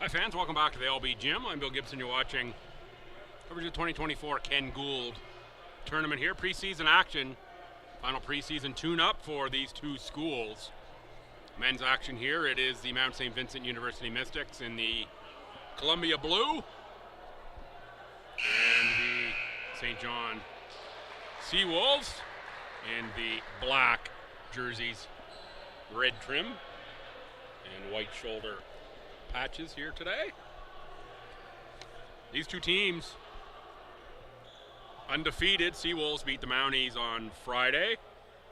Hi fans, welcome back to the LB Gym. I'm Bill Gibson. You're watching coverage of the 2024 Ken Gould tournament here. Preseason action, final preseason tune-up for these two schools. Men's action here, it is the Mount St. Vincent University Mystics in the Columbia blue and the St. John Seawolves in the black jerseys, red trim and white shoulder patches here today. These two teams undefeated. Seawolves beat the Mounties on Friday,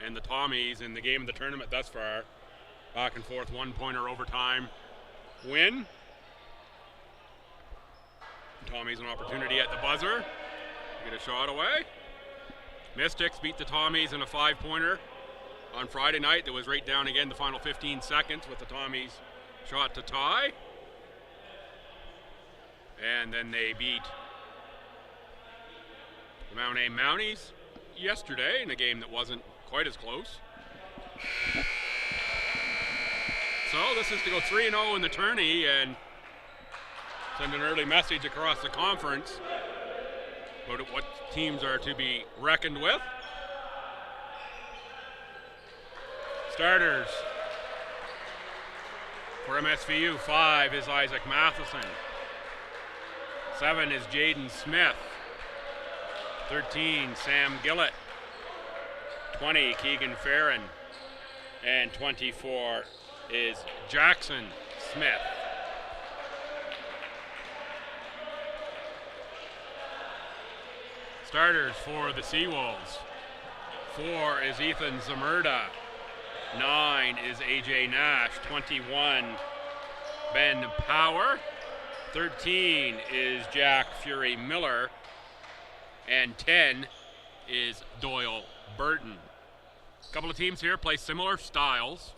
and the Tommies in the game of the tournament thus far, back and forth one-pointer overtime win. Tommies an opportunity at the buzzer, get a shot away. Mystics beat the Tommies in a five-pointer on Friday night. That was right down again the final 15 seconds with the Tommies shot to tie. And then they beat the Mount A Mounties yesterday in a game that wasn't quite as close. So this is to go 3-0 in the tourney and send an early message across the conference about what teams are to be reckoned with. Starters for MSVU, 5 is Isaac Matheson. 7 is Jaden Smith. 13, Sam Gillett. 20, Keegan Farron. And 24 is Jackson Smith. Starters for the Seawolves. 4 is Ethan Zamurda. 9 is AJ Nash. 21, Ben Power. 13 is Jack Fury Miller, and 10 is Doyle Burton. A couple of teams here play similar styles,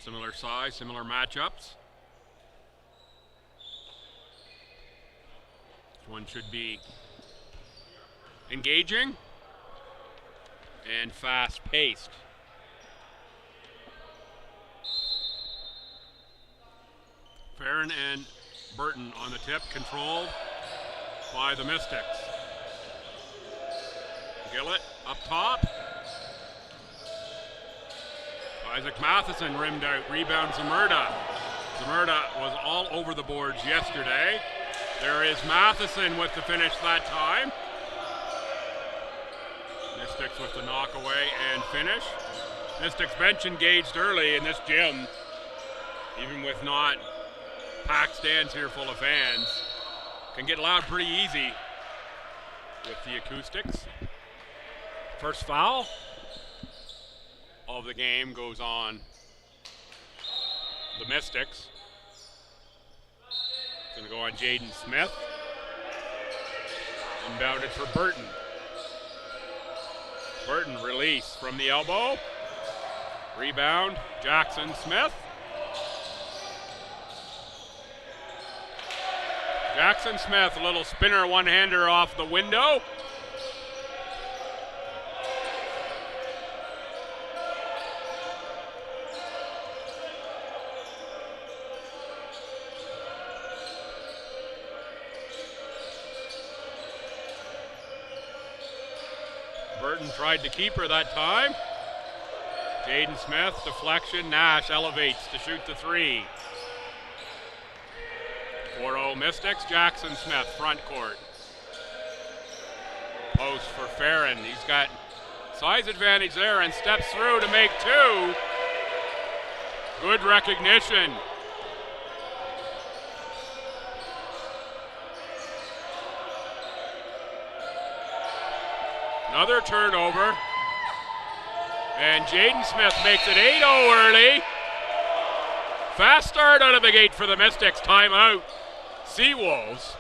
similar size, similar matchups. This one should be engaging and fast-paced. Farron and Burton on the tip, controlled by the Mystics. Gillett up top. Isaac Matheson rimmed out, rebound Zamurda. Zamurda was all over the boards yesterday. There is Matheson with the finish that time. Mystics with the knockaway and finish. Mystics bench engaged early in this gym, even with not packed stands here full of fans. Can get loud pretty easy with the acoustics. First foul of the game goes on the Mystics. It's going to go on Jaden Smith. Inbounded for Burton. Burton release from the elbow. Rebound, Jackson Smith. Jackson Smith, a little spinner one-hander off the window. Burton tried to keep her that time. Jaden Smith, deflection, Nash elevates to shoot the three. 4-0 Mystics, Jackson Smith, front court. Post for Farron. He's got size advantage there and steps through to make two. Good recognition. Another turnover. And Jaden Smith makes it 8-0 early. Fast start out of the gate for the Mystics. Timeout. Seawolves.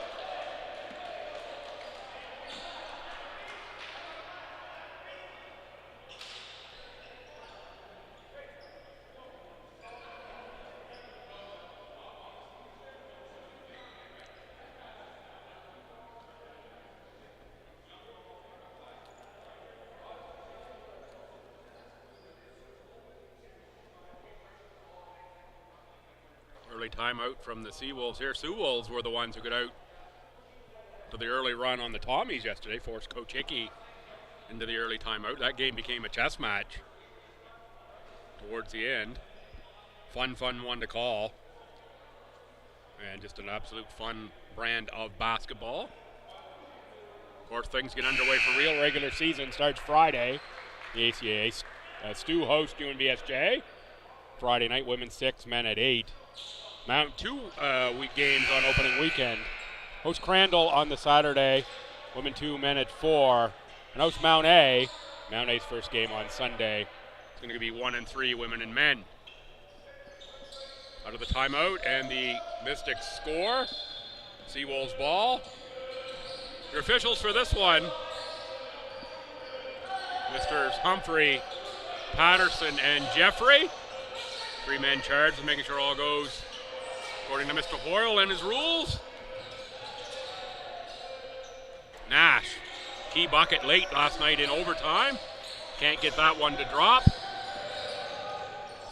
Early timeout from the Seawolves here. Seawolves were the ones who got out to the early run on the Tommies yesterday, forced Coach Hickey into the early timeout. That game became a chess match towards the end. Fun one to call. And just an absolute fun brand of basketball. Of course, things get underway for real. Regular season starts Friday. The ACA Stu hosts UNBSJ. Friday night, women's 6, men at 8. Mount 2 week games on opening weekend. Host Crandall on the Saturday, women 2, men at 4. And host Mount A. Mount A's first game on Sunday. It's going to be 1 and 3, women and men. Out of the timeout, and the Mystics score. Seawolves ball. Your officials for this one, Mr. Humphrey, Patterson, and Jeffrey. 3-men charge, making sure all goes according to Mr. Hoyle and his rules. Nash, key bucket late last night in overtime. Can't get that one to drop.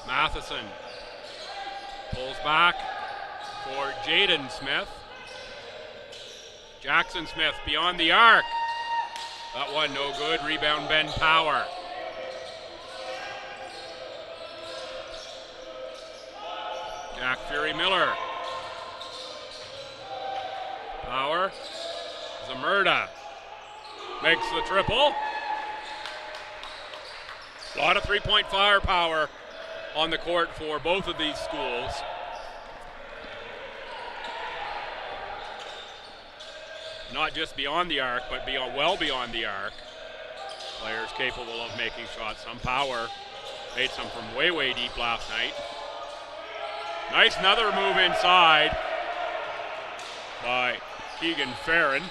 Matheson pulls back for Jaden Smith. Jackson Smith beyond the arc. That one no good. Rebound Ben Power. Jack Fury Miller. Power. Zamurda makes the triple. A lot of three-point firepower on the court for both of these schools. Not just beyond the arc, but well beyond the arc. Players capable of making shots. Some power. Made some from way deep last night. Nice another move inside by Keegan Farron.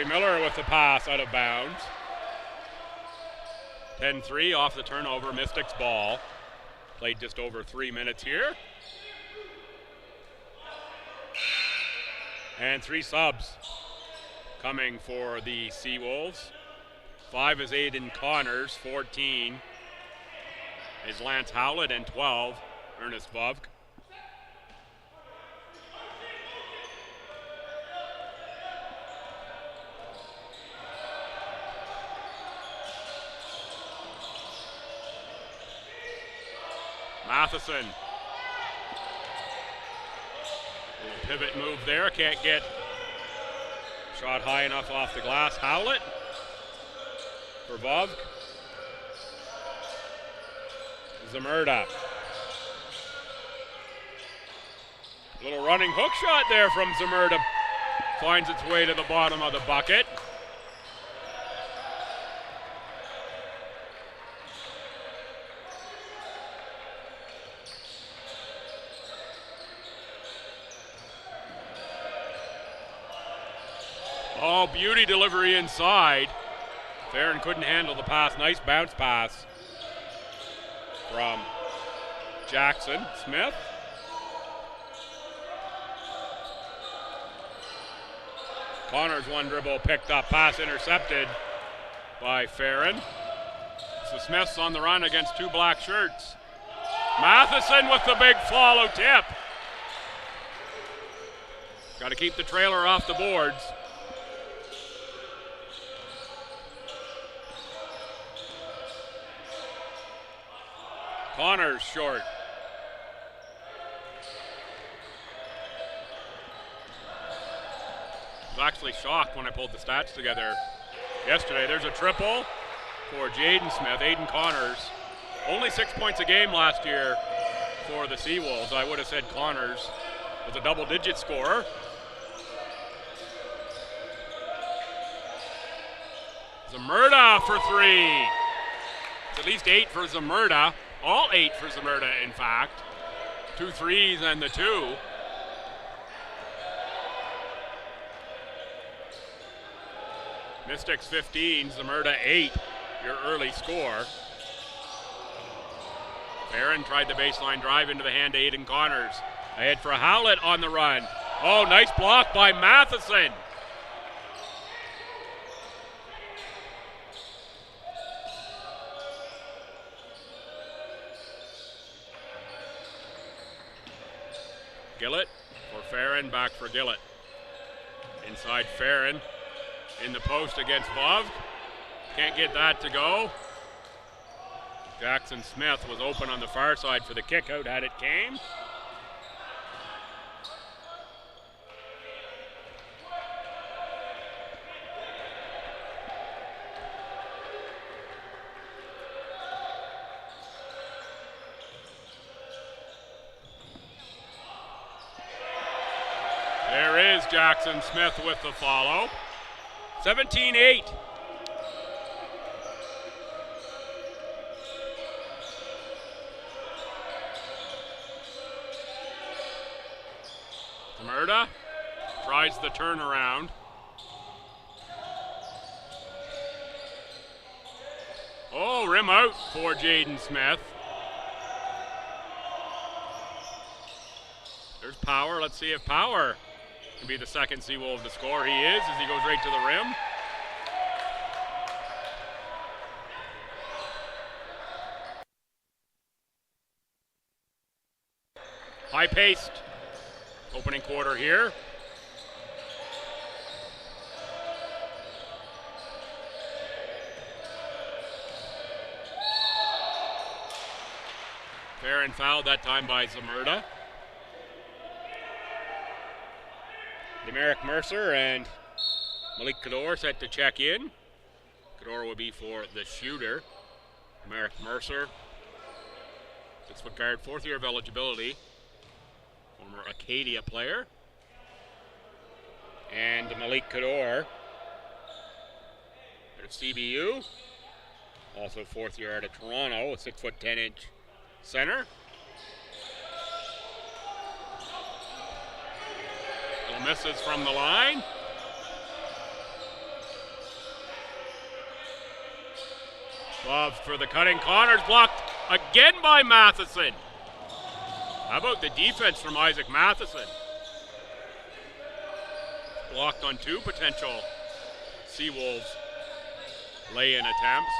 Miller with the pass out of bounds. 10-3 off the turnover, Mystics ball. Played just over 3 minutes here. And 3 subs coming for the Seawolves. 5 is Aiden Connors, 14 is Lance Howlett, and 12, Ernest Vovk. Matheson. Pivot move there, can't get shot high enough off the glass. Howlett for Vovk. Zamurda. Little running hook shot there from Zamurda. Finds its way to the bottom of the bucket. Oh, beauty delivery inside. Farron couldn't handle the pass. Nice bounce pass from Jackson Smith. Connors one dribble picked up, pass intercepted by Farron. So Smith's on the run against 2 black shirts. Matheson with the big follow tip. Got to keep the trailer off the boards. Connors short. I was actually shocked when I pulled the stats together yesterday. There's a triple for Jaden Smith. Aiden Connors, only 6 points a game last year for the Seawolves. I would have said Connors was a double-digit scorer. Zamurda for 3. It's at least 8 for Zamurda. All 8 for Zamurda, in fact. 2 threes and the 2. Mystics 15, Zamurda 8, your early score. Farron tried the baseline drive into the hand to Aiden Connors. Ahead for Howlett on the run. Oh, nice block by Matheson. Gillett for Farron, back for Gillett. Inside Farron, in the post against Vov. Can't get that to go. Jackson Smith was open on the far side for the kick out, had it came. There is Jackson Smith with the follow. 17-8. Murda tries the turnaround. Oh, rim out for Jaden Smith. There's Power. Let's see if Power can be the second Seawolf to score. He is, as he goes right to the rim. High-paced opening quarter here. Farron fouled that time by Zamurda. Demerick Mercer and Malik Kador set to check in. Kador will be for the shooter. Demerick Mercer, 6-foot guard, 4th year of eligibility. Former Acadia player. And Malik Kador, out of CBU. Also 4th year out of Toronto, a 6-foot 10-inch center. No misses from the line. Love for the cutting. Connors blocked again by Matheson. How about the defense from Isaac Matheson? Blocked on 2 potential Seawolves lay-in attempts.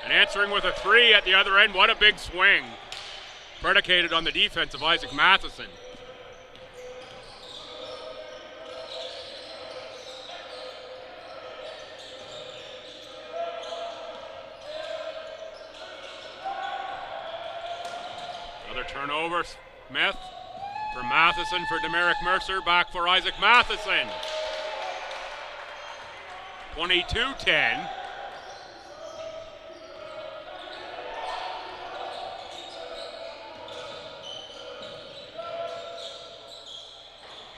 And answering with a 3 at the other end. What a big swing. Predicated on the defense of Isaac Matheson. Another turnover. Smith for Matheson for Demerick Mercer. Back for Isaac Matheson. 22-10.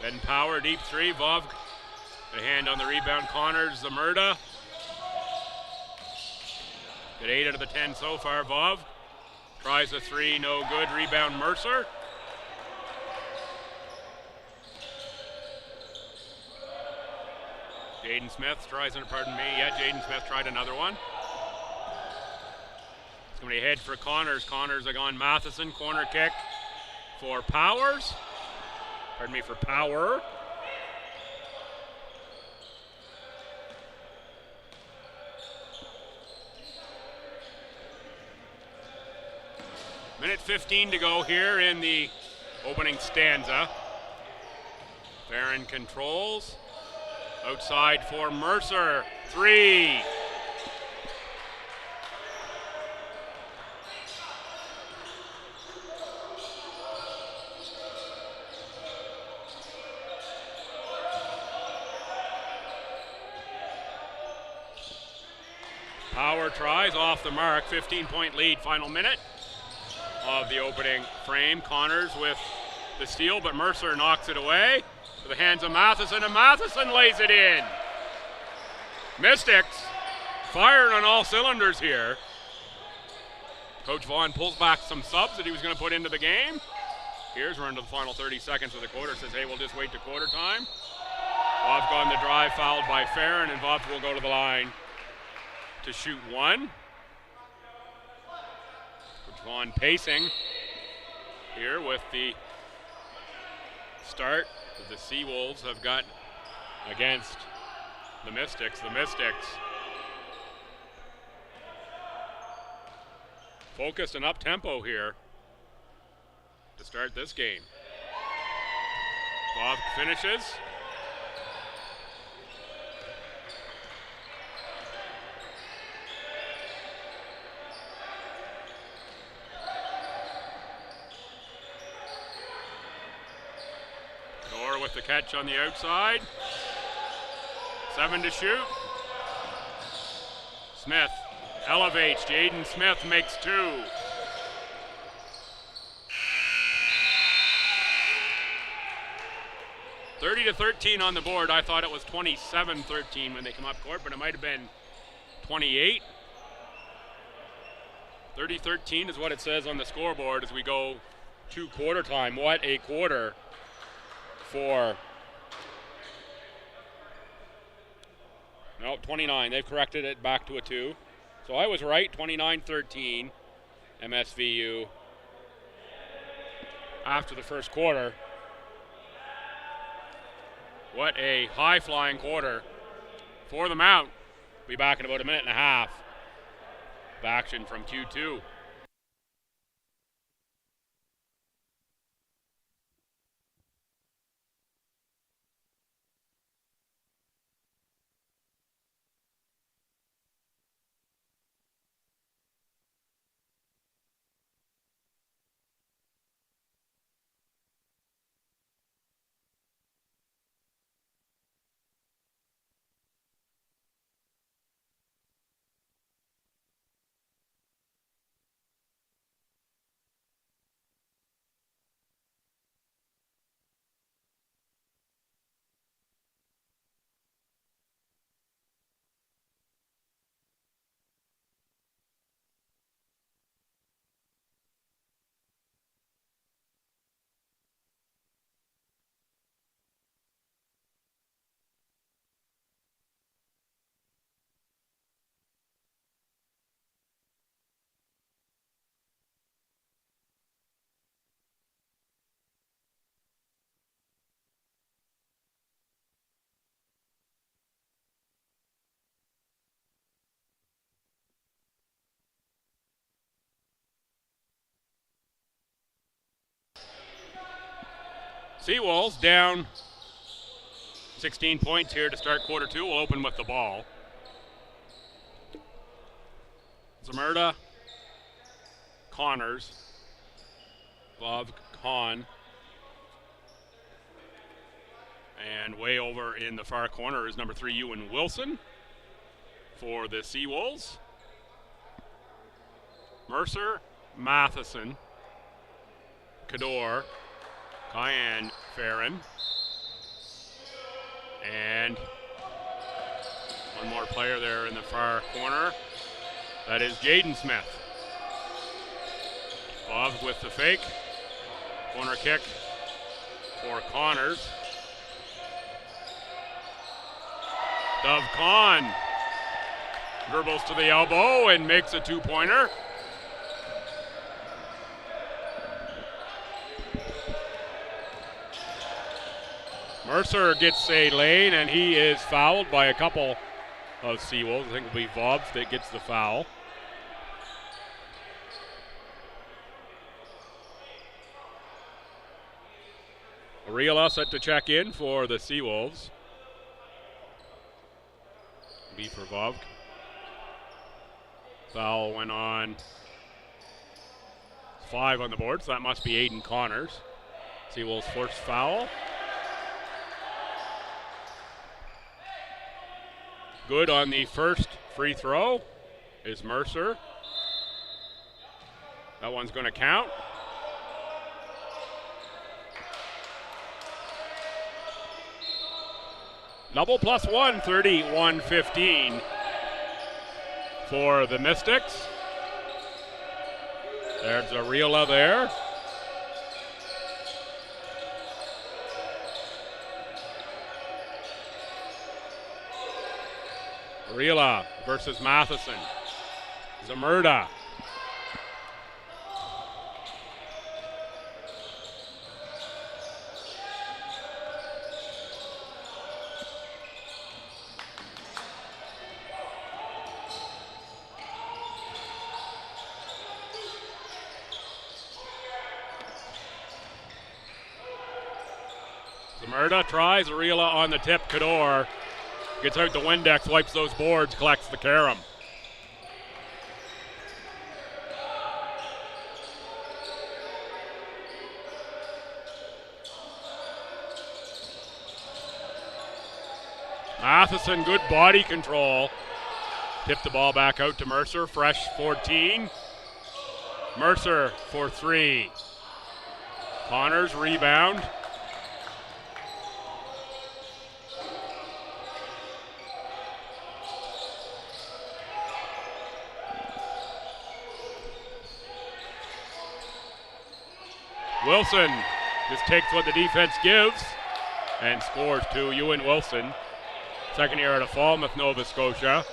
Ben Power, deep 3. Vov, a hand on the rebound. Connors, Zamurda. Got 8 out of the 10 so far. Vov tries a 3, no good. Rebound Mercer. Jaden Smith tries, pardon me. Yeah, Jaden Smith tried another one. Somebody ahead for Connors. Connors on Matheson. Corner kick for Powers. Pardon me, for Power. Minute 15 to go here in the opening stanza. Farron controls. Outside for Mercer. 3. Power tries off the mark. 15-point lead, final minute of the opening frame. Connors with the steal, but Mercer knocks it away to the hands of Matheson, and Matheson lays it in. Mystics firing on all cylinders here. Coach Vaughn pulls back some subs that he was going to put into the game. Here's we're into the final 30 seconds of the quarter. Says, hey, we'll just wait to quarter time. Vov on the drive, fouled by Farron, and Vov will go to the line to shoot 1. Coach Vaughn pacing here with the start that the Seawolves have got against the Mystics. The Mystics focused and up-tempo here to start this game. Bob finishes. Door with the catch on the outside. 7 to shoot. Smith elevates. Jaden Smith makes 2. (30-13) on the board. I thought it was 27-13 when they come up court, but it might have been 28. 30-13 is what it says on the scoreboard as we go to quarter time. What a quarter for... No, 29. They've corrected it back to a 2. So I was right, 29-13, MSVU after the first quarter. What a high-flying quarter for the Mount. Be back in about a minute and a half of action from Q2. Seawolves down 16 points here to start quarter 2. We'll open with the ball. Zmerda, Connors, Bob Kahn, and way over in the far corner is number 3, Ewan Wilson for the Seawolves. Mercer, Matheson, Cador, Cayenne Farron, and one more player there in the far corner. That is Jaden Smith. Bob with the fake. Corner kick for Connors. Dov Khan dribbles to the elbow and makes a 2-pointer. Mercer gets a lane, and he is fouled by a couple of Seawolves. I think it'll be Vobs that gets the foul. Ariela set to check in for the Seawolves. B for Vovk. Foul went on. 5 on the board, so that must be Aiden Connors. Seawolves' first foul. Good on the first free throw is Mercer. That one's going to count. Double plus 1, 31-15 for the Mystics. There's Ariela there. Ariela versus Matheson. Zmerda. Zamurda tries, Arila on the tip, Kador gets out the Windex, wipes those boards, collects the carom. Matheson, good body control. Tipped the ball back out to Mercer, fresh 14. Mercer for 3. Connors rebound. Wilson just takes what the defense gives and scores 2. Ewan Wilson, second year out of Falmouth, Nova Scotia,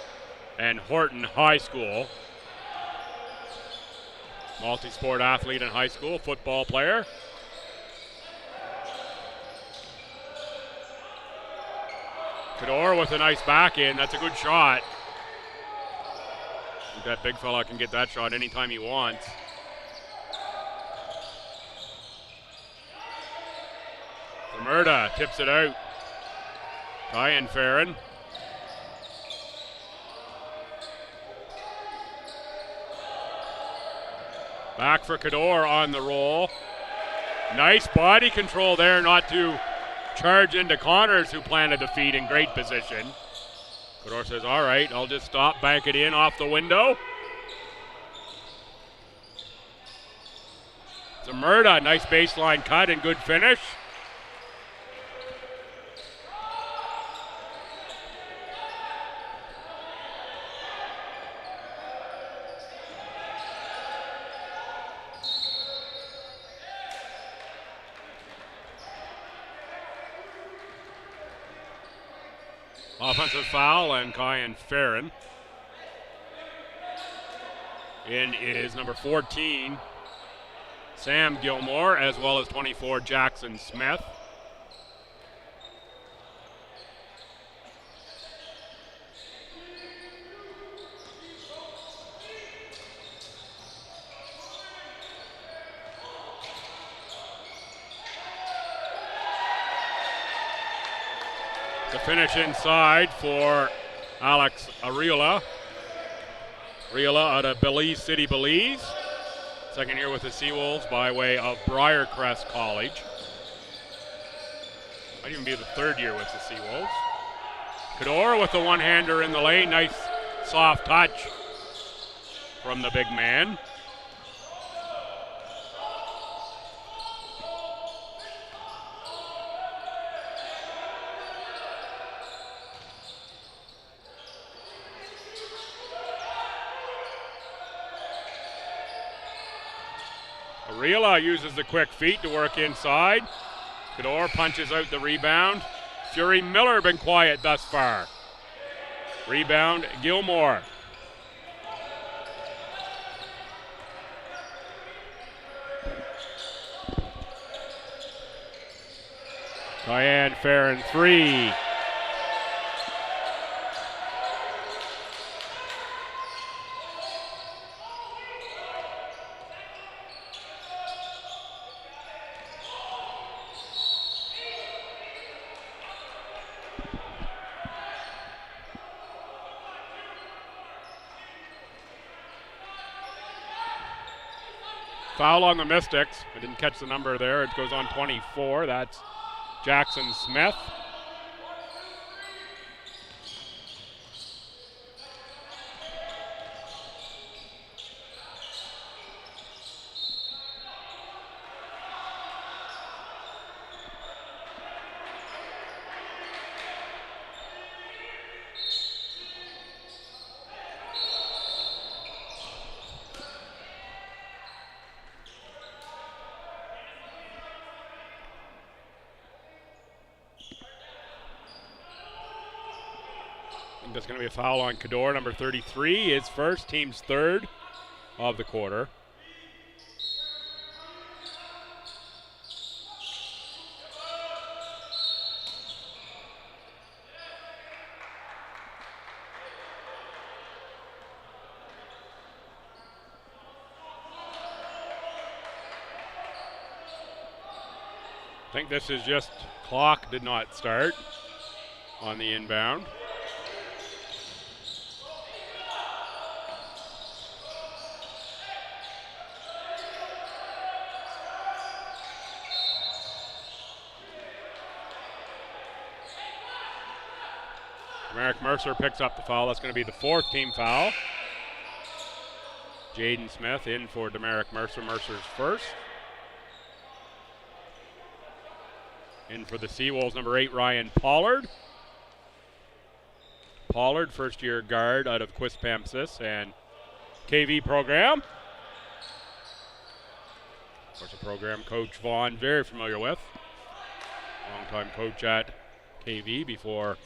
and Horton High School. Multi-sport athlete in high school, football player. Kador with a nice back in. That's a good shot. I think that big fella can get that shot anytime he wants. Zamurda tips it out. Ryan Farron. Back for Kador on the roll. Nice body control there not to charge into Connors, who planted the feet in great position. Kador says, all right, I'll just stop, bank it in off the window. Zamurda, nice baseline cut and good finish. Offensive foul on Kyan Farron. In is number 14, Sam Gilmore, as well as 24, Jackson Smith. The finish inside for Alex Arila. Arila out of Belize City, Belize. Second year with the Seawolves by way of Briarcrest College. Might even be the third year with the Seawolves. Kador with the one-hander in the lane. Nice soft touch from the big man. Arila uses the quick feet to work inside. Kador punches out the rebound. Fury Miller been quiet thus far. Rebound, Gilmore. Kyan Farron 3. Foul on the Mystics. I didn't catch the number there. It goes on 24. That's Jackson Smith. There's going to be a foul on Kador, number 33. His first, team's third of the quarter. I think this is just clock did not start on the inbound. Merrick Mercer picks up the foul. That's going to be the 4th team foul. Jaden Smith in for Demerick Mercer. Mercer's first. In for the Seawolves, number 8, Ryan Pollard. Pollard, first-year guard out of Quispamsis and KV program. Of course, a program Coach Vaughn very familiar with. Longtime coach at KV before.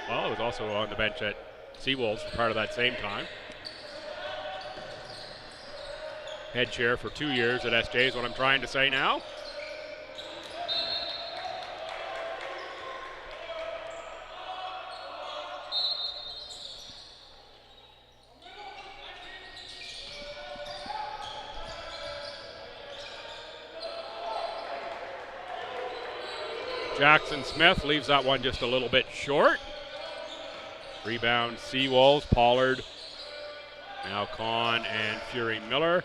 Well, he was also on the bench at Seawolves for part of that same time. Head chair for 2 years at SJ is what I'm trying to say now. Jackson Smith leaves that one just a little bit short. Rebound Seawolves, Pollard, now Kahn and Fury Miller.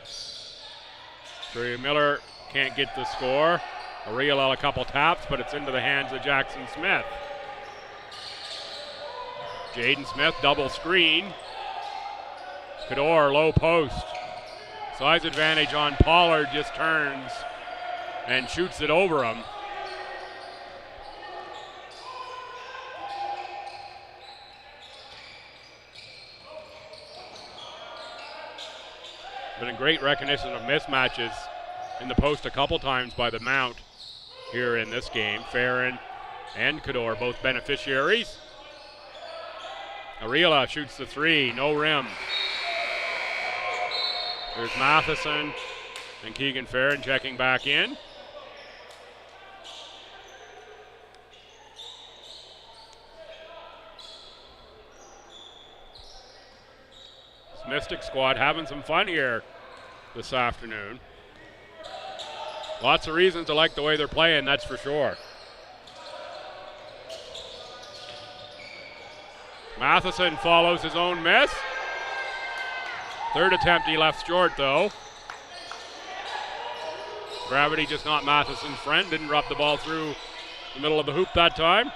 Fury Miller can't get the score. Ariel a couple taps, but it's into the hands of Jackson Smith. Jaden Smith, double screen. Kador, low post. Size advantage on Pollard, just turns and shoots it over him. Been a great recognition of mismatches in the post a couple times by the Mount here in this game. Farron and Kador both beneficiaries. Ariela shoots the 3, no rim. There's Matheson and Keegan Farron checking back in. Mystic squad having some fun here this afternoon. Lots of reasons to like the way they're playing, that's for sure. Matheson follows his own miss. Third attempt he left short though. Gravity just not Matheson's friend, didn't drop the ball through the middle of the hoop that time.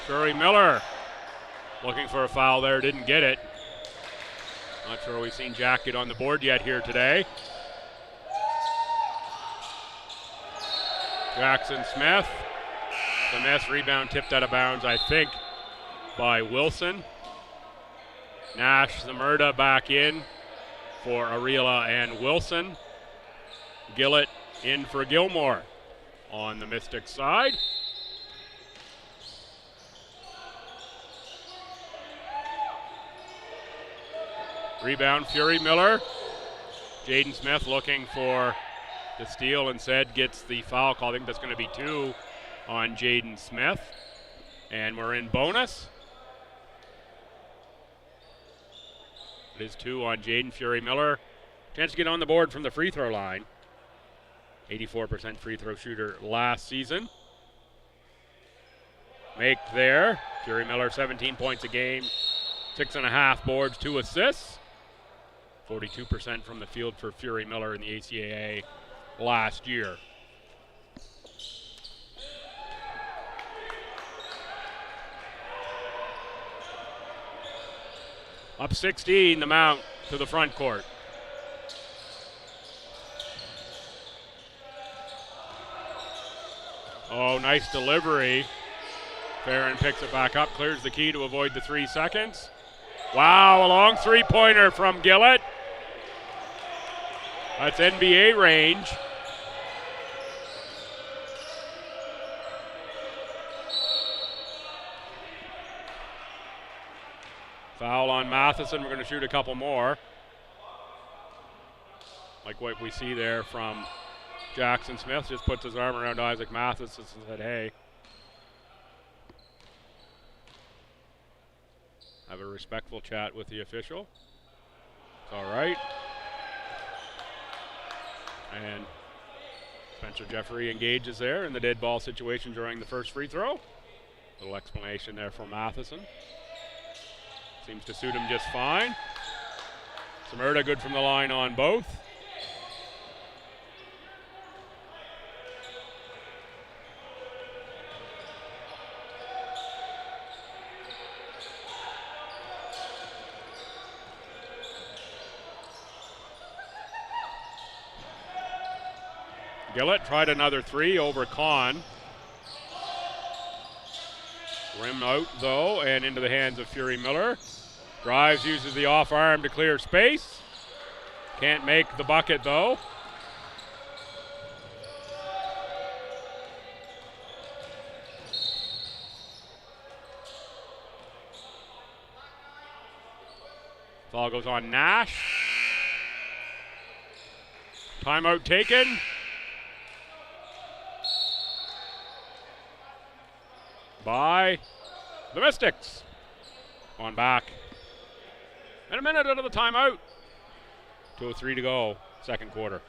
Curry Miller looking for a foul there, didn't get it. Not sure we've seen Jack get on the board yet here today. Jackson Smith, the miss, rebound tipped out of bounds, I think, by Wilson. Nash Zamurda back in for Ariela and Wilson. Gillett in for Gilmore on the Mystic side. Rebound, Fury Miller. Jaden Smith looking for the steal, instead gets the foul call. I think that's going to be 2 on Jaden Smith. And we're in bonus. It is 2 on Jaden. Fury Miller. Chance to get on the board from the free throw line. 84% free throw shooter last season. Make there. Fury Miller, 17 points a game. 6.5 boards, 2 assists. 42% from the field for Fury Miller in the ACAA last year. Up 16, the Mount to the front court. Oh, nice delivery. Farron picks it back up, clears the key to avoid the 3 seconds. Wow, a long three-pointer from Gillett. That's NBA range. Foul on Matheson. We're going to shoot a couple more. Like what we see there from Jackson Smith. Just puts his arm around Isaac Matheson and said, hey, have a respectful chat with the official. It's all right. And Spencer Jeffrey engages there in the dead ball situation during the first free throw. Little explanation there for Matheson. Seems to suit him just fine. Zmerda good from the line on both. Gillett tried another three over Kahn. Rim out though, and into the hands of Fury Miller. Drives, uses the off arm to clear space. Can't make the bucket though. Foul goes on Nash. Timeout taken. By the Mystics. On back. And a minute out of the timeout. 2:03 to go, second quarter.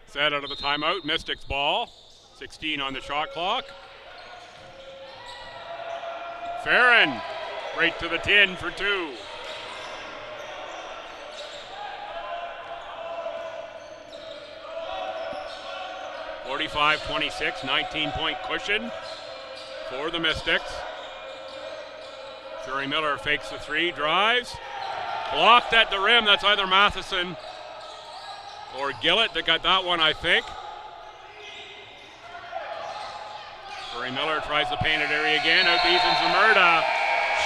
Set out of the timeout, Mystics ball. 16 on the shot clock. Farron, right to the tin for two. (45-26), 19-point cushion for the Mystics. Fury Miller fakes the three, drives. Blocked at the rim, that's either Matheson or Gillett that got that one, I think. Fury Miller tries the painted area again. Out to Ethan Zmerda.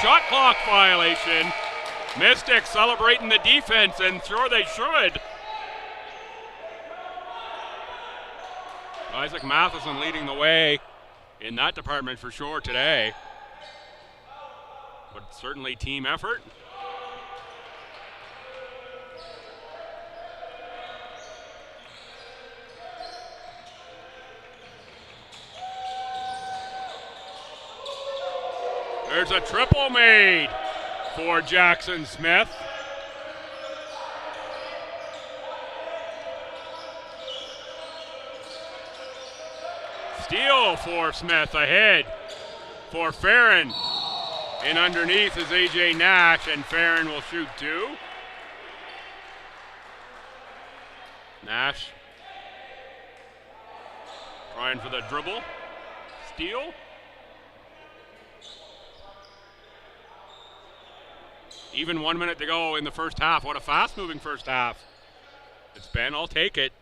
Shot clock violation. Mystics celebrating the defense, and sure they should. Isaac Matheson leading the way in that department for sure today. But certainly team effort. There's a triple made for Jackson Smith. Steal for Smith, ahead for Farron. And underneath is AJ Nash, and Farron will shoot two. Nash trying for the dribble. Steal. Even 1 minute to go in the first half. What a fast-moving first half. It's Ben, I'll take it.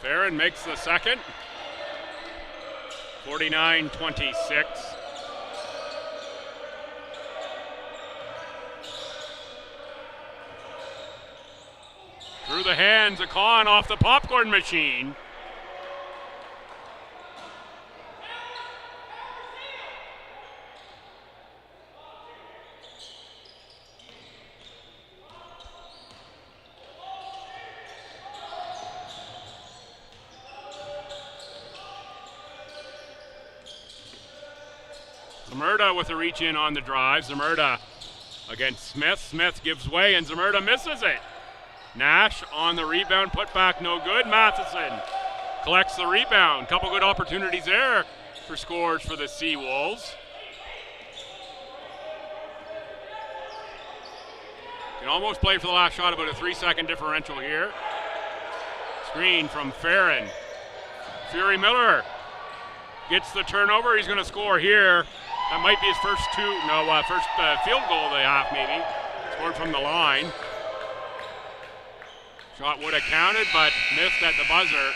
Farron makes the second. 49-26. Through the hands of Kahn off the popcorn machine. Zmerda with a reach in on the drive. Zmerda against Smith. Smith gives way and Zmerda misses it. Nash on the rebound, put back no good. Matheson collects the rebound. Couple good opportunities there for scores for the Seawolves. Can almost play for the last shot, about a 3-second differential here. Screen from Farron. Fury Miller gets the turnover. He's going to score here. That might be his first field goal of the half, maybe. Scored from the line. Shot would have counted, but missed at the buzzer.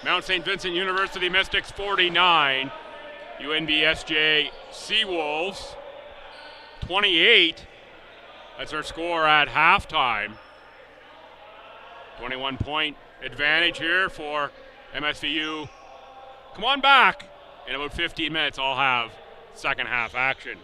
Mount St. Vincent University Mystics 49. UNBSJ Seawolves 28. That's our score at halftime. 21-point advantage here for MSVU. Come on back. In about 15 minutes, I'll have second half action.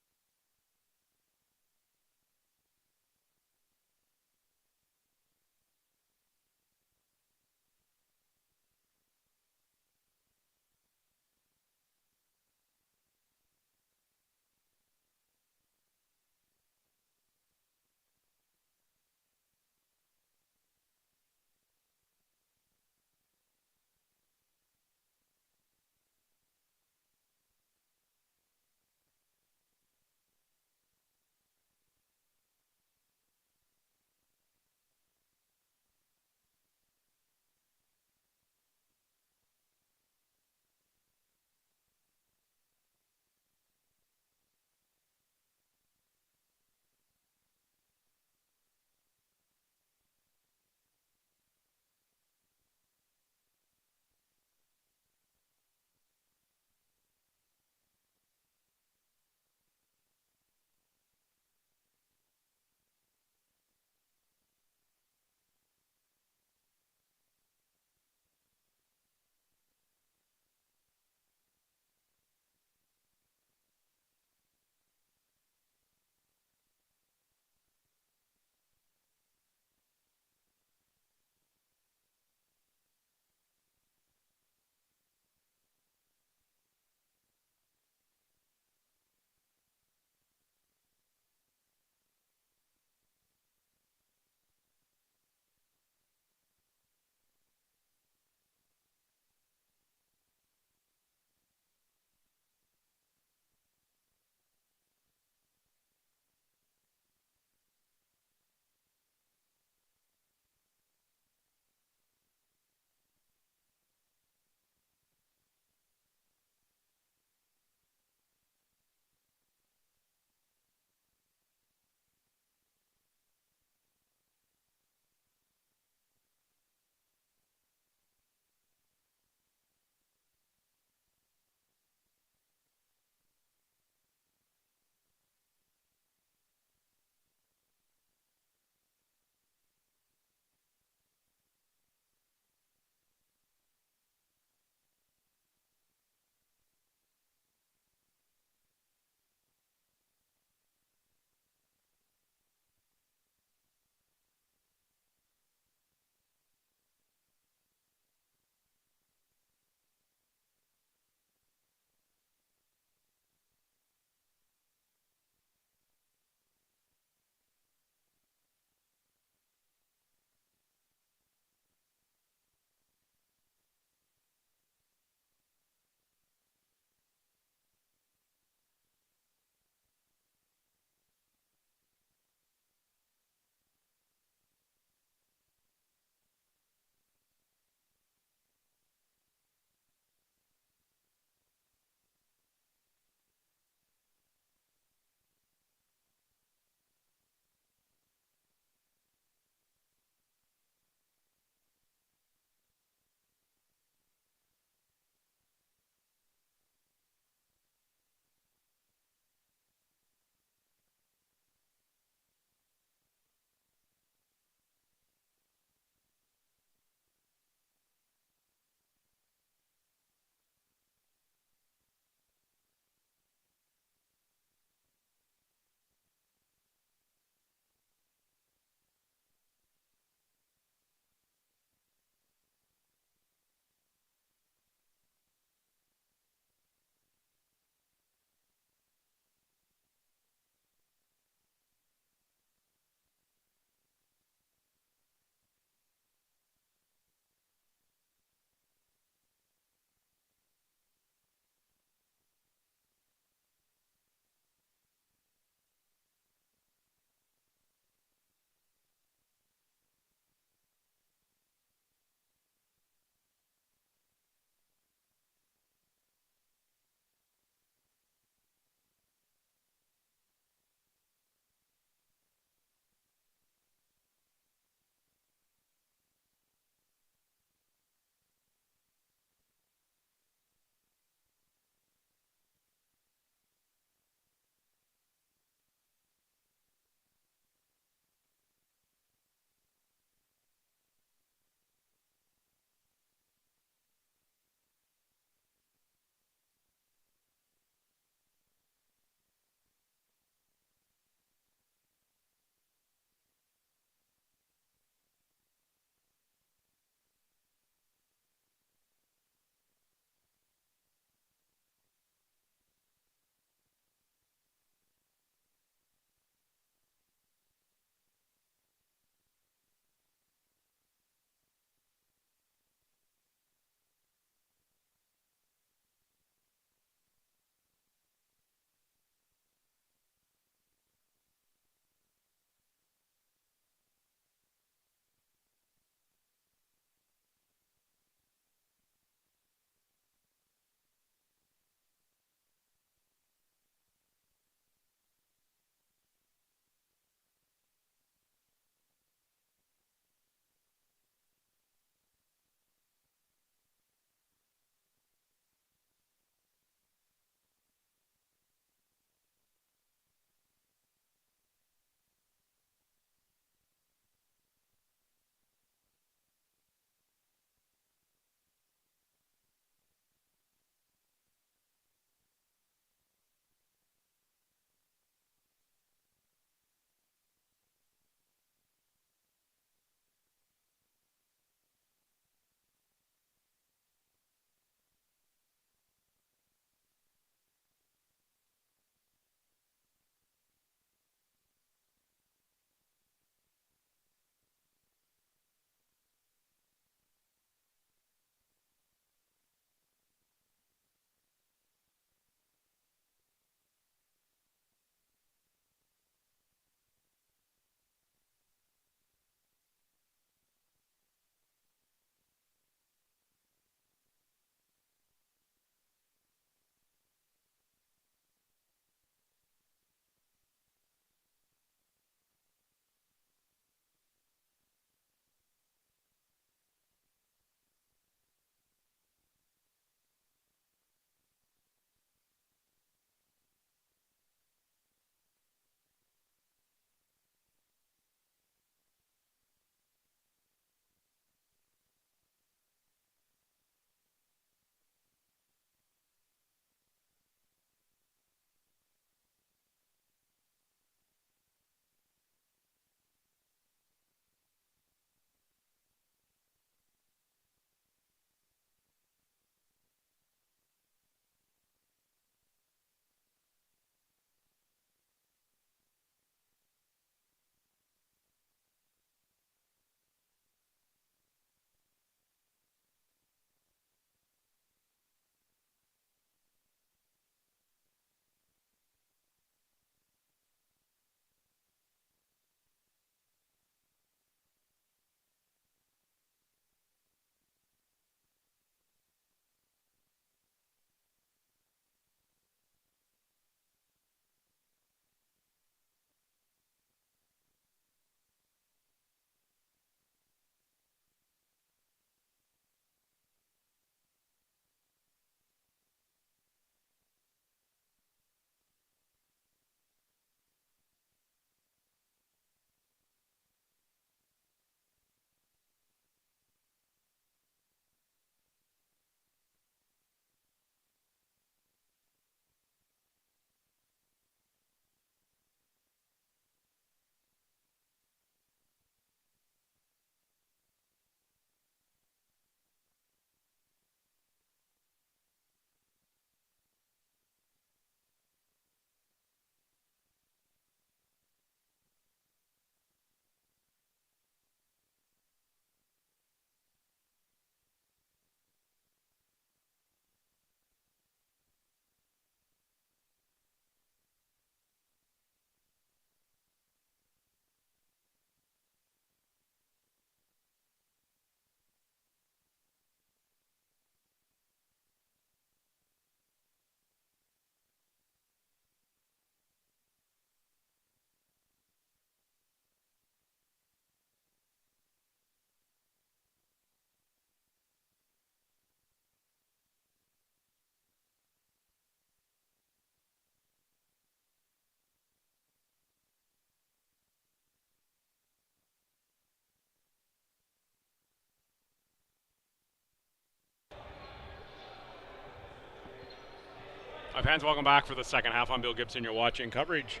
Hi fans, welcome back for the second half. I'm Bill Gibson. You're watching coverage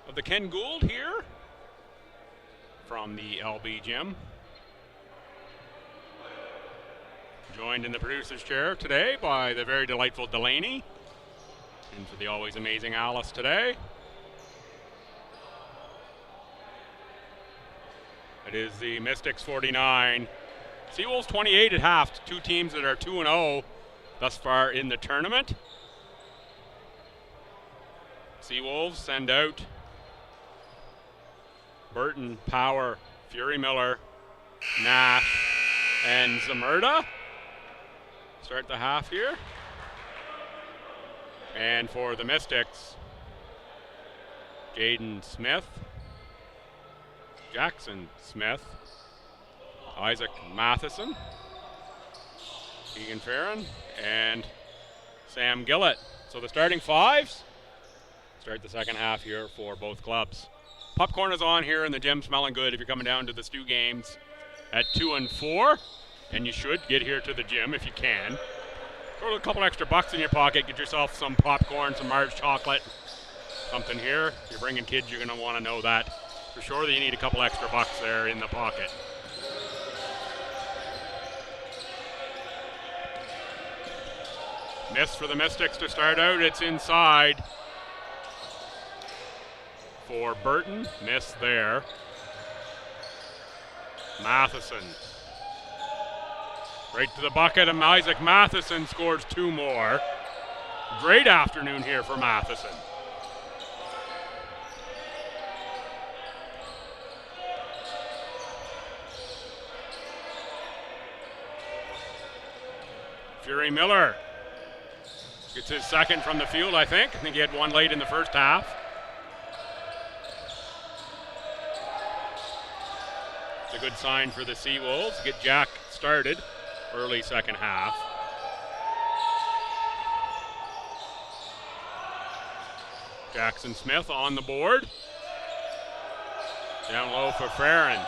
of the Ken Gould here from the LB Gym. Joined in the producer's chair today by the very delightful Delaney, and for the always amazing Alice today. It is the Mystics 49, Seawolves 28 at half. Two teams that are 2-0 thus far in the tournament. Seawolves send out Burton, Power, Fury Miller, Nash, and Zamurda. Start the half here. And for the Mystics, Jaden Smith, Jackson Smith, Isaac Matheson, Keegan Farron, and Sam Gillett. So the starting fives start the second half here for both clubs. Popcorn is on here in the gym, smelling good if you're coming down to the Stew games at 2 and 4. And you should get here to the gym if you can. Throw a couple extra bucks in your pocket, get yourself some popcorn, some Mars chocolate, something here. If you're bringing kids, you're going to want to know that for sure, that you need a couple extra bucks there in the pocket. Miss for the Mystics to start out. It's inside for Burton. Miss there. Matheson. Right to the bucket, and Isaac Matheson scores two more. Great afternoon here for Matheson. Fury Miller gets his second from the field, I think. I think he had one late in the first half. It's a good sign for the Seawolves. Get Jack started early second half. Jackson Smith on the board. Down low for Farron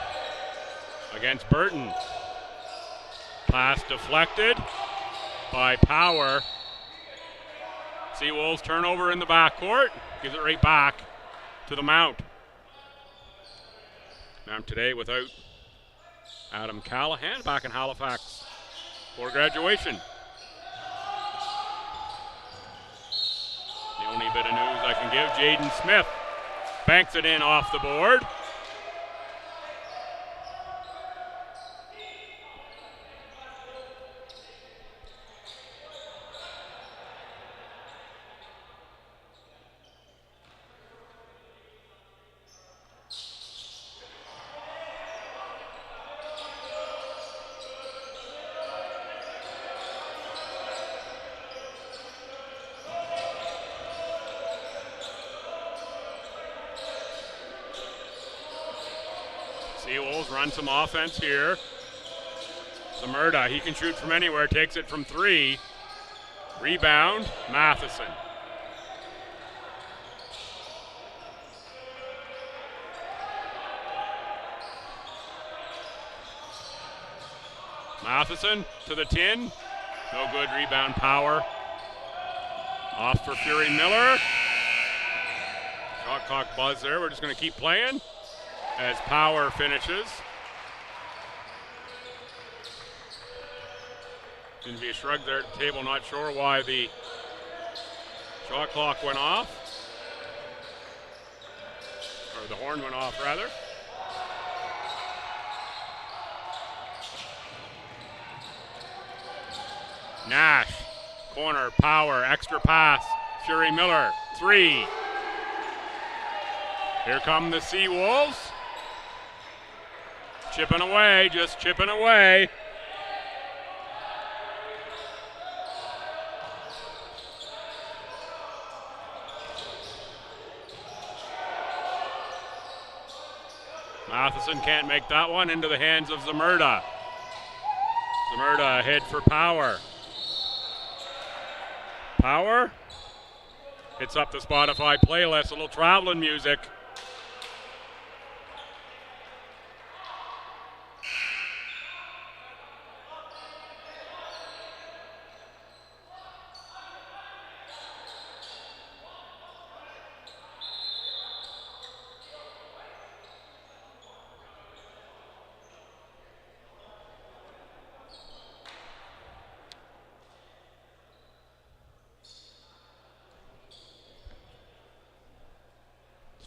against Burton. Pass deflected by Power. Seawolves turnover in the backcourt. Gives it right back to the Mount. Mount today without Adam Callahan, back in Halifax for graduation. The only bit of news I can give, Jaden Smith banks it in off the board. Seawolves run some offense here. Zamurda, he can shoot from anywhere, takes it from three. Rebound, Matheson. Matheson to the tin. No good, rebound, Power. Off for Fury Miller. Shot clock buzz there, we're just going to keep playing as Power finishes. Seems to be a shrug there at the table, not sure why the shot clock went off. Or the horn went off, rather. Nash, corner, Power, extra pass, Fury Miller, three. Here come the Seawolves. Chipping away, just chipping away. Matheson can't make that one, into the hands of Zamurda. Zamurda ahead for Power. Power hits up the Spotify playlist, a little traveling music.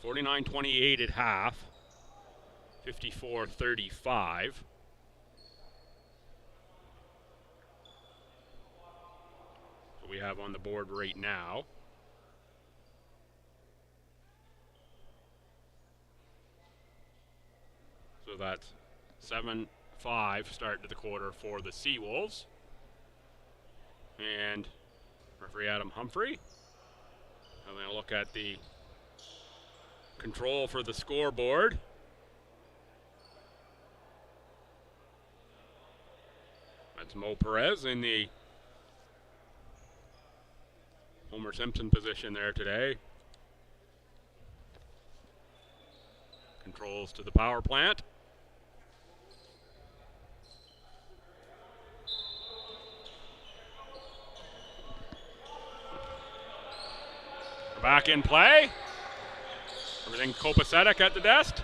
49-28 at half. 54-35. So we have on the board right now. So that's 7-5 start to the quarter for the Seawolves. And referee Adam Humphrey. I'm going to look at the control for the scoreboard. That's Mo Perez in the Homer Simpson position there today. Controls to the power plant. We're back in play. Everything copacetic at the desk.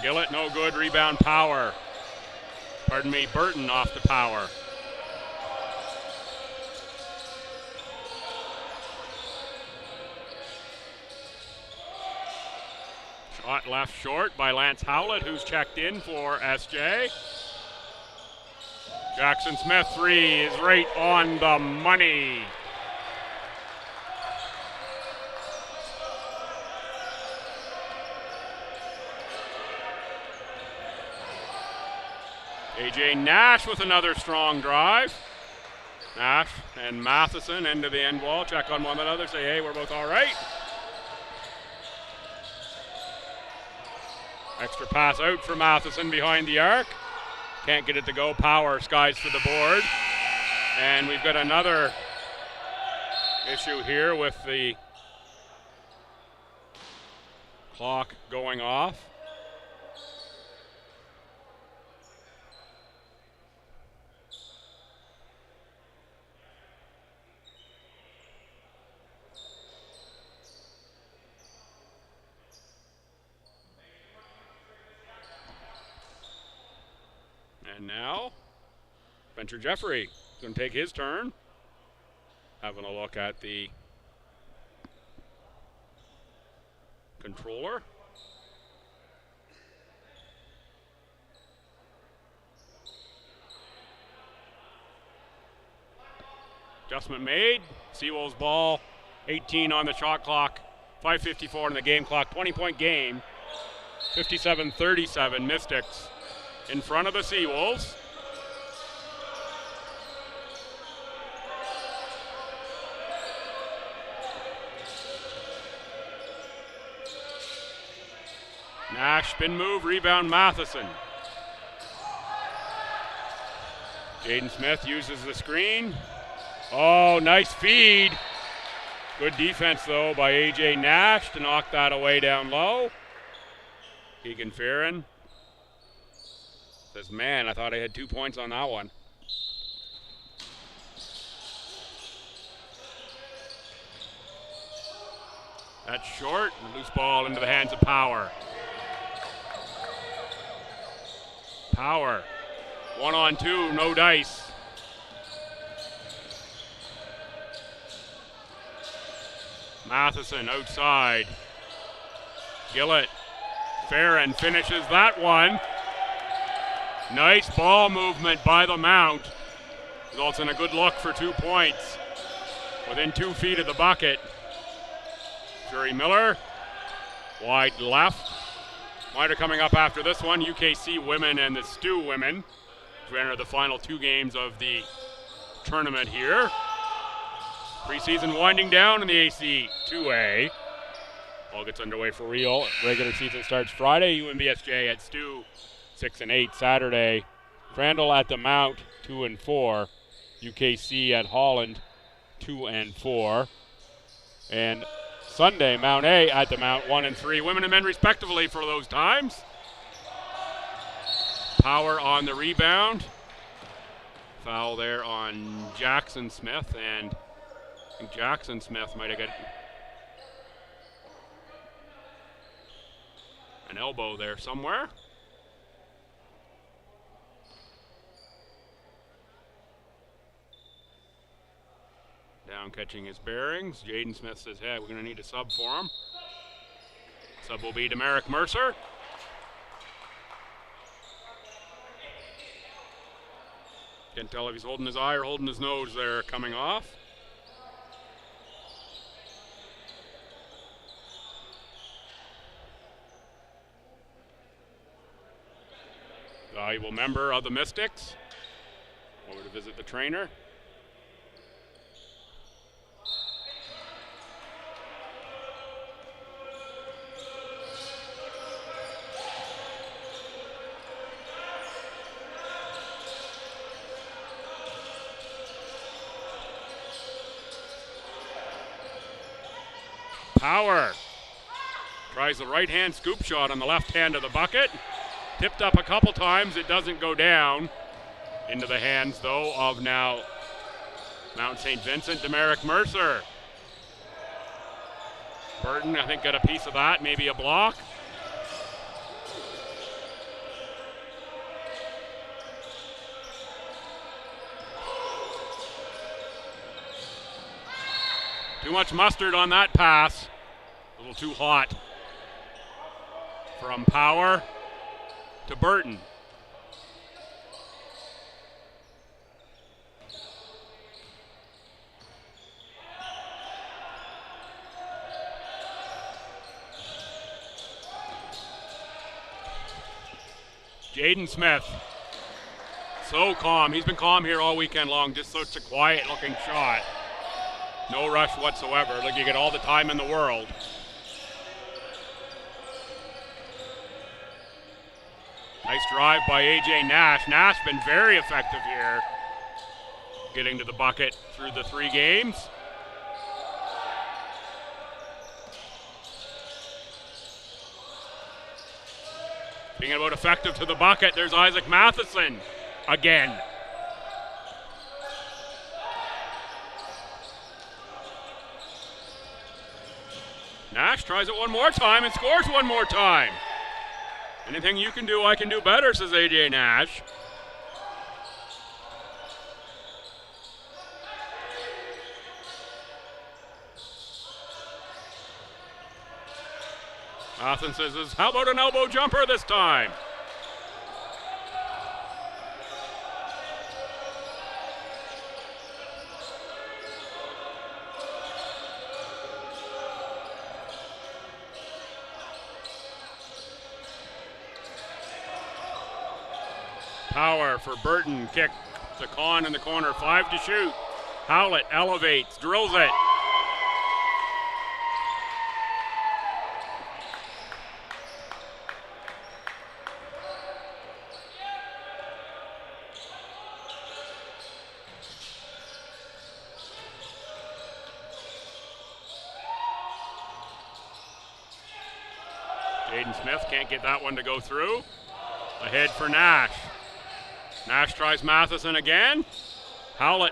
Gillett, no good. Rebound, Power. Pardon me, Burton off the Power. Shot left short by Lance Howlett, who's checked in for SJ. Jackson Smith three is right on the money. AJ Nash with another strong drive. Nash and Matheson into the end wall. Check on one another, say, hey, we're both all right. Extra pass out for Matheson behind the arc. Can't get it to go. Power skies to the board. And we've got another issue here with the clock going off. And now, Spencer Jeffrey is going to take his turn. Having a look at the controller. Adjustment made. Seawolves ball. 18 on the shot clock. 5:54 on the game clock. 20-point game. 57-37 Mystics in front of the Seawolves. Nash spin move, rebound Matheson. Jaden Smith uses the screen. Oh, nice feed. Good defense though by AJ Nash to knock that away down low. Keegan Farron says, man, I thought I had 2 points on that one. That's short. Loose ball into the hands of Power. Power. 1-on-2, no dice. Matheson outside. Gillett. Farron finishes that one. Nice ball movement by the Mount. Results in a good look for 2 points. Within 2 feet of the bucket. Shuri Miller. Wide left. Wider coming up after this one. UKC women and the Stew women. We enter the final 2 games of the tournament here. Preseason winding down in the AC 2A. All gets underway for real. Regular season starts Friday. UNBSJ at Stew 6 and 8 Saturday. Crandall at the Mount 2 and 4. UKC at Holland 2 and 4. And Sunday, Mount A at the Mount 1 and 3. Women and men respectively for those times. Power on the rebound. Foul there on Jackson Smith, and I think Jackson Smith might have got an elbow there somewhere. Down catching his bearings. Jaden Smith says, hey, we're going to need a sub for him. Sub will be Demerick Mercer. Can't tell if he's holding his eye or holding his nose there coming off. Valuable member of the Mystics. Over to visit the trainer. Power tries the right-hand scoop shot on the left hand of the bucket. Tipped up a couple times, it doesn't go down. Into the hands, though, of now Mount St. Vincent, Demerick Mercer. Burton, I think, got a piece of that, maybe a block. Too much mustard on that pass. A little too hot. From Power to Burton. Jaden Smith, so calm. He's been calm here all weekend long, just such a quiet looking shot. No rush whatsoever, like you get all the time in the world. Nice drive by AJ Nash. Nash been very effective here, getting to the bucket through the 3 games. Being about effective to the bucket, there's Isaac Matheson again. Nash tries it one more time and scores one more time. Anything you can do, I can do better, says AJ Nash. Matheson says, how about an elbow jumper this time? Power for Burton, kick to Kahn in the corner, 5 to shoot. Howlett elevates, drills it. Jaden Smith can't get that one to go through. Ahead for Nash. Nash tries Matheson again. Howlett.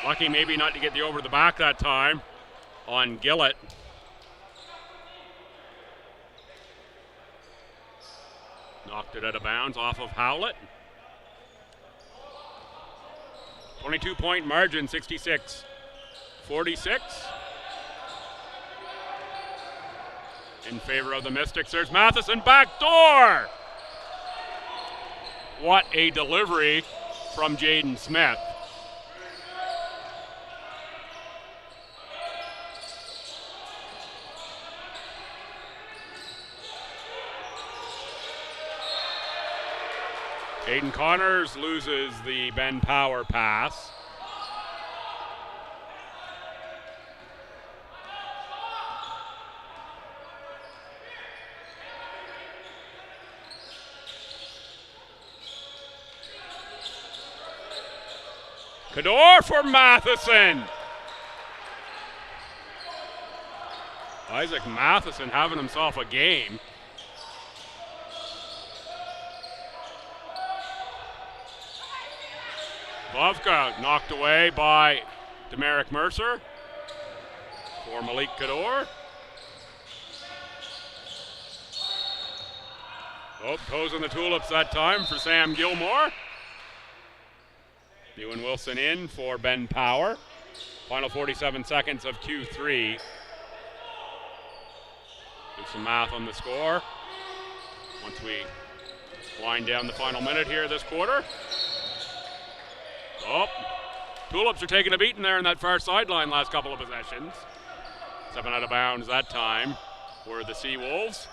Lucky maybe not to get the over the back that time on Gillett. Knocked it out of bounds off of Howlett. 22-point margin, 66-46. In favor of the Mystics. There's Matheson, back door! What a delivery from Jaden Smith. Aiden Connors loses the Ben Power pass. Kador for Matheson. Isaac Matheson having himself a game. Vovka knocked away by Demerick Mercer for Malik Kador. Oh, toes on the tulips that time for Sam Gilmore. Ewan Wilson in for Ben Power. Final 47 seconds of Q3. Do some math on the score once we wind down the final minute here this quarter. Oh, Tulips are taking a beating there in that far sideline last couple of possessions. 7 out of bounds that time were the Seawolves.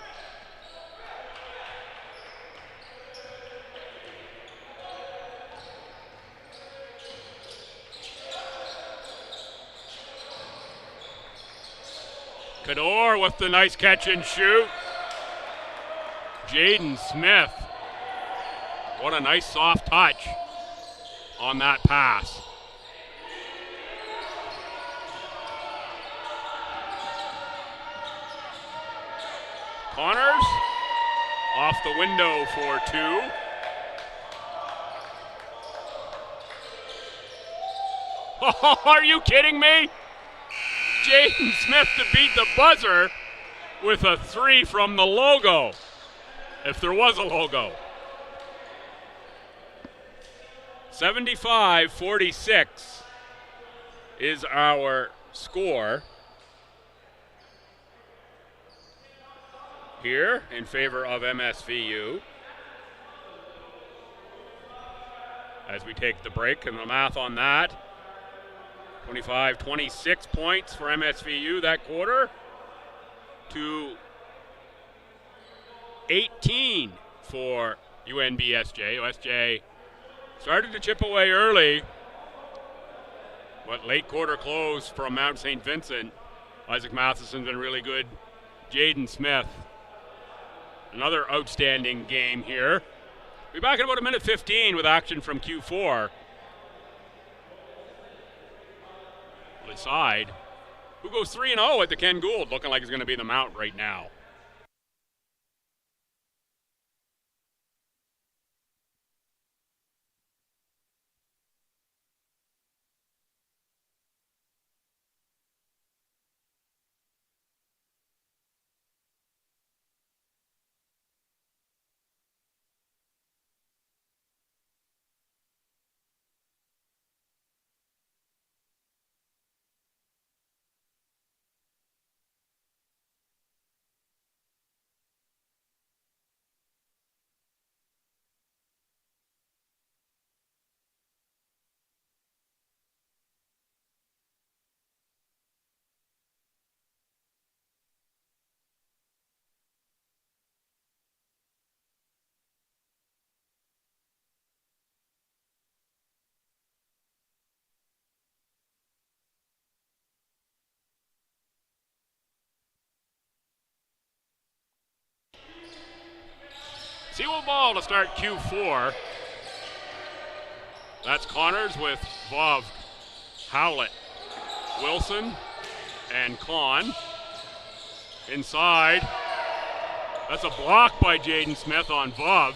Kador with the nice catch and shoot. Jaden Smith. What a nice soft touch on that pass. Connors off the window for 2. Oh, are you kidding me? Jaden Smith to beat the buzzer with a 3 from the logo, if there was a logo. 75-46 is our score here in favor of MSVU. As we take the break, and the math on that, 26 points for MSVU that quarter to 18 for UNBSJ. USJ started to chip away early, but late quarter close from Mount St. Vincent. Isaac Matheson's been really good. Jaden Smith, another outstanding game here. We'll be back in about a minute 15 with action from Q4. Side, who goes 3-0 at the Ken Gould, looking like he's going to be the Mount right now. Seawolf ball to start Q4. That's Connors with Vav, Howlett, Wilson, and Klon. Inside. That's a block by Jaden Smith on Vav.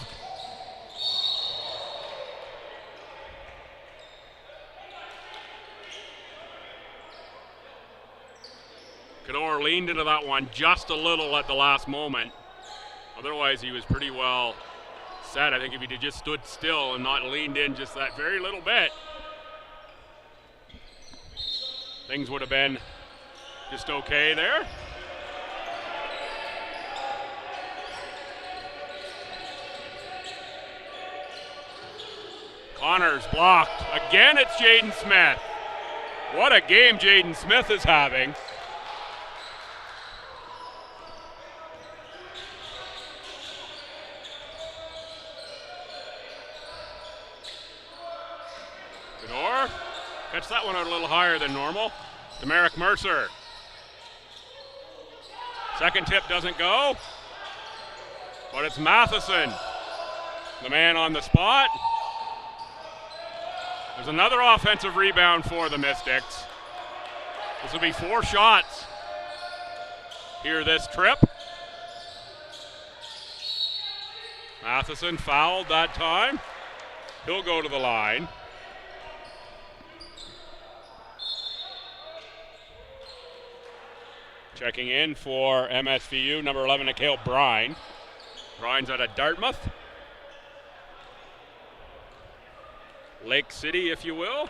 Kador leaned into that one just a little at the last moment. Otherwise, he was pretty well set. I think if he just stood still and not leaned in just that very little bit, things would have been just okay there. Connors blocked. Again, it's Jaden Smith. What a game Jaden Smith is having. Catch that one out a little higher than normal. Demerick Mercer. Second tip doesn't go, but it's Matheson, the man on the spot. There's another offensive rebound for the Mystics. This will be 4 shots here this trip. Matheson fouled that time. He'll go to the line. Checking in for MSVU, number 11, Nikhil Brine. Brine's out of Dartmouth. Lake City, if you will.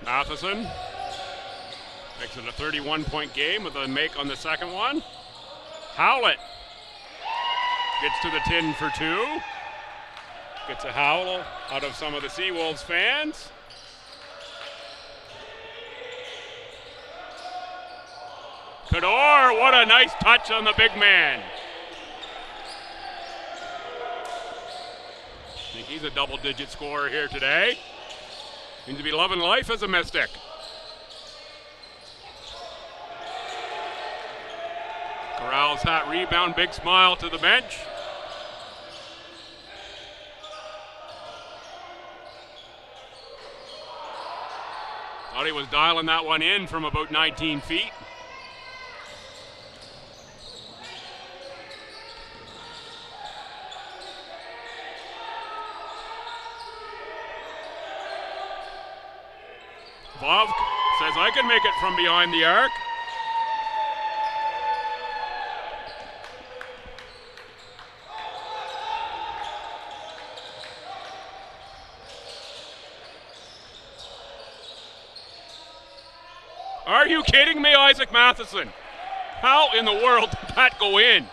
Matheson makes it a 31-point game with a make on the second one. Howlett gets to the tin for two. Gets a howl out of some of the Seawolves fans. Kador, what a nice touch on the big man. I think he's a double-digit scorer here today. Seems to be loving life as a Mystic. Corrals that rebound, big smile to the bench. Thought he was dialing that one in from about 19 feet. Vovk says, I can make it from behind the arc. Are you kidding me, Isaac Matheson? How in the world did that go in?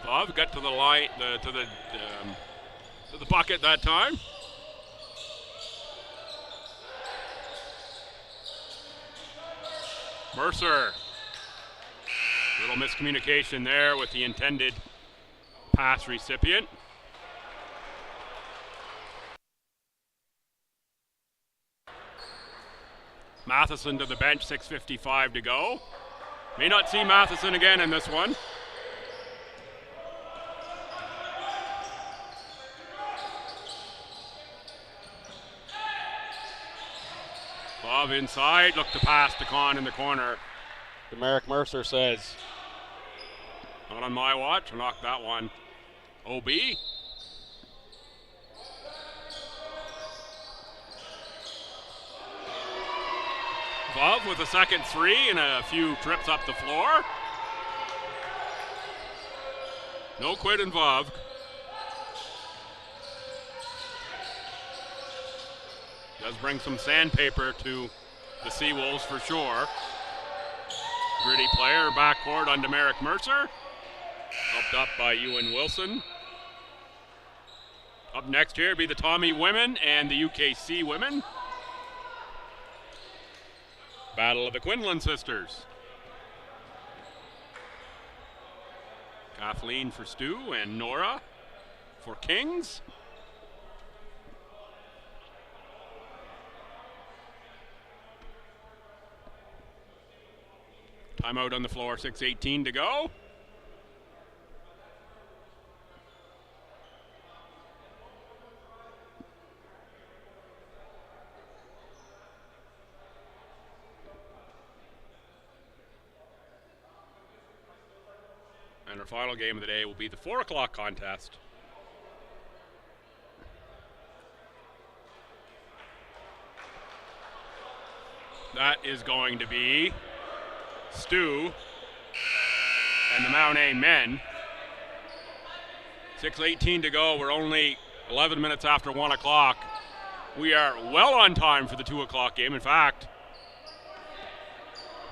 Bob got to the line, to the bucket that time. Mercer. Little miscommunication there with the intended pass recipient. Matheson to the bench, 6:55 to go. May not see Matheson again in this one. Bob inside, look to pass to Kahn in the corner. Demaric Mercer says, not on my watch, knock that one. OB. Vov with a second three and a few trips up the floor. No quit in Vov. Does bring some sandpaper to the Seawolves for sure. Gritty player, backcourt on Demaric Mercer. Helped up by Ewan Wilson. Up next here be the Tommy women and the UKC women. Battle of the Quinlan sisters. Kathleen for Stu and Nora for Kings. Timeout on the floor, 6:18 to go. And our final game of the day will be the 4 o'clock contest. That is going to be Stu and the Mount A men. 6:18 to go. We're only 11 minutes after 1 o'clock. We are well on time for the 2 o'clock game. In fact,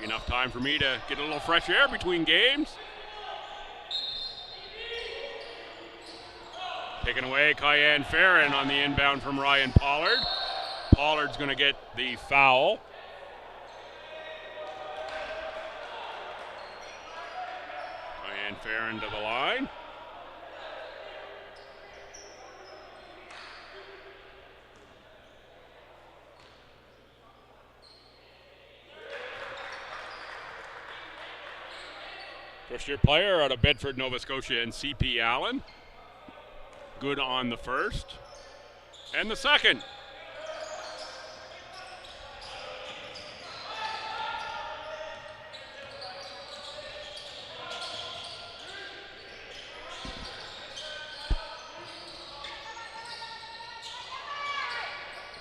enough time for me to get a little fresh air between games. Taken away, Cayenne Farron on the inbound from Ryan Pollard. Pollard's going to get the foul. Cayenne Farron to the line. First-year player out of Bedford, Nova Scotia, and C.P. Allen. Good on the first. And the second.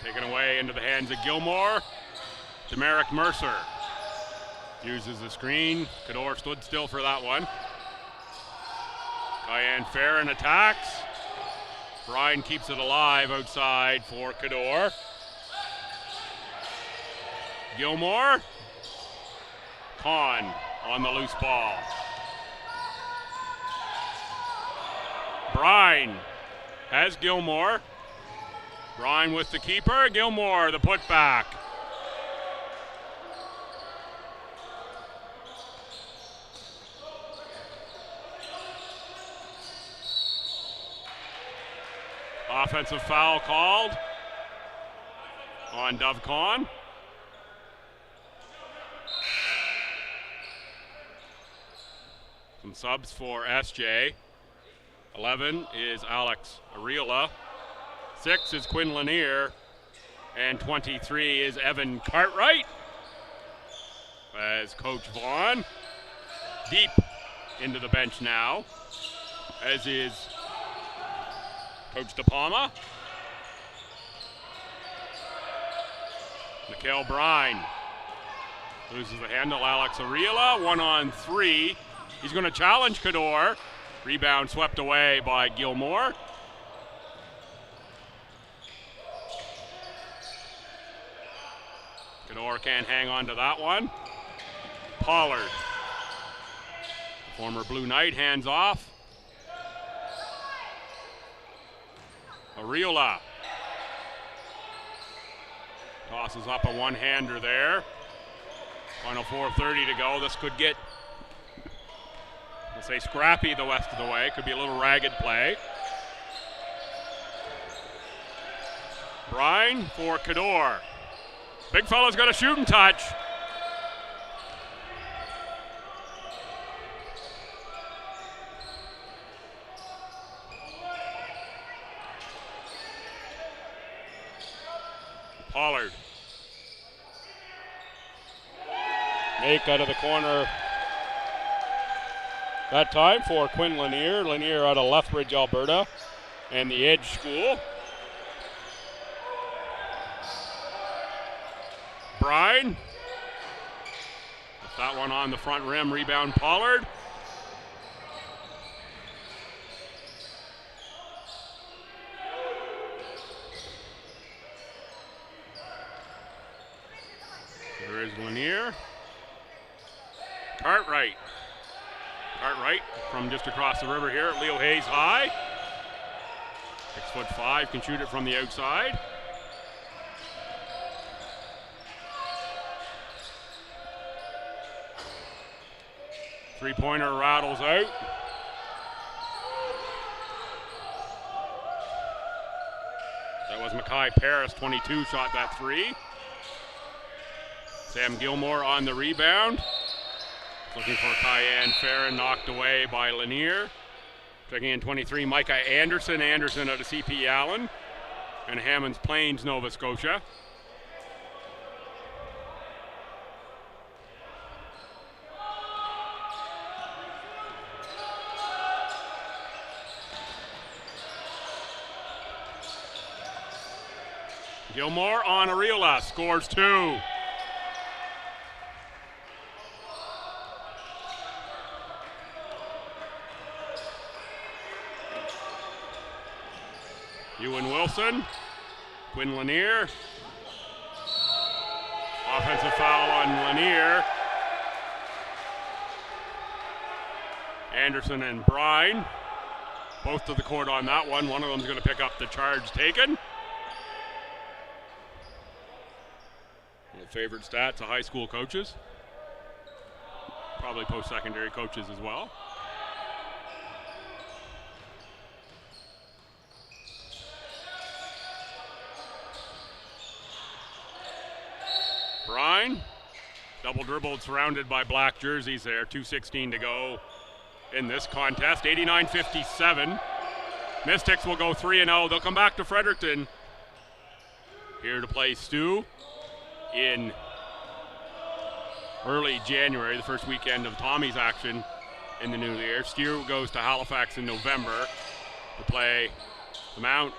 Taken away into the hands of Gilmore. Demerick Mercer uses the screen. Cador stood still for that one. Cayenne Farron attacks. Bryan keeps it alive outside for Cador. Gilmore. Kahn on the loose ball. Bryan has Gilmore. Bryan with the keeper. Gilmore, the putback. Offensive foul called on Dove Kahn. Some subs for SJ. 11 is Alex Ariola. 6 is Quinn Lanier. And 23 is Evan Cartwright. As Coach Vaughn deep into the bench now, as is Coach De Palma. Mikael Bryan loses the handle. Alex Ariola, 1-on-3. He's going to challenge Cador. Rebound swept away by Gilmore. Cador can't hang on to that one. Pollard, former Blue Knight, hands off. Ariola tosses up a one-hander there. Final 4:30 to go. This could get, let's say, scrappy the rest of the way. Could be a little ragged play. Bryan for Cador. Big fella's got a shooting touch. Pollard. Make out of the corner that time for Quinn Lanier. Lanier out of Lethbridge, Alberta, and the Edge School. Bryan. That one on the front rim. Rebound Pollard. There is Lanier. Cartwright. Cartwright from just across the river here at Leo Hayes High. 6'5", can shoot it from the outside. Three-pointer rattles out. That was Mackay Paris, 22, shot that three. Sam Gilmore on the rebound. Looking for Cayenne Farron, knocked away by Lanier. Checking in 23, Micah Anderson. Anderson out of C.P. Allen and Hammonds Plains, Nova Scotia. Gilmore on Ariola, scores 2. Ewan Wilson, Quinn Lanier. Offensive foul on Lanier. Anderson and Bryan, both to the court on that one. One of them's going to pick up the charge taken. Favorite stats of high school coaches. Probably post-secondary coaches as well. Bryan, double dribbled, surrounded by black jerseys there. 2:16 to go in this contest, 89-57. Mystics will go 3-0. They'll come back to Fredericton here to play Stu in early January, the first weekend of Tommy's action in the new year. Stu goes to Halifax in November to play the Mount.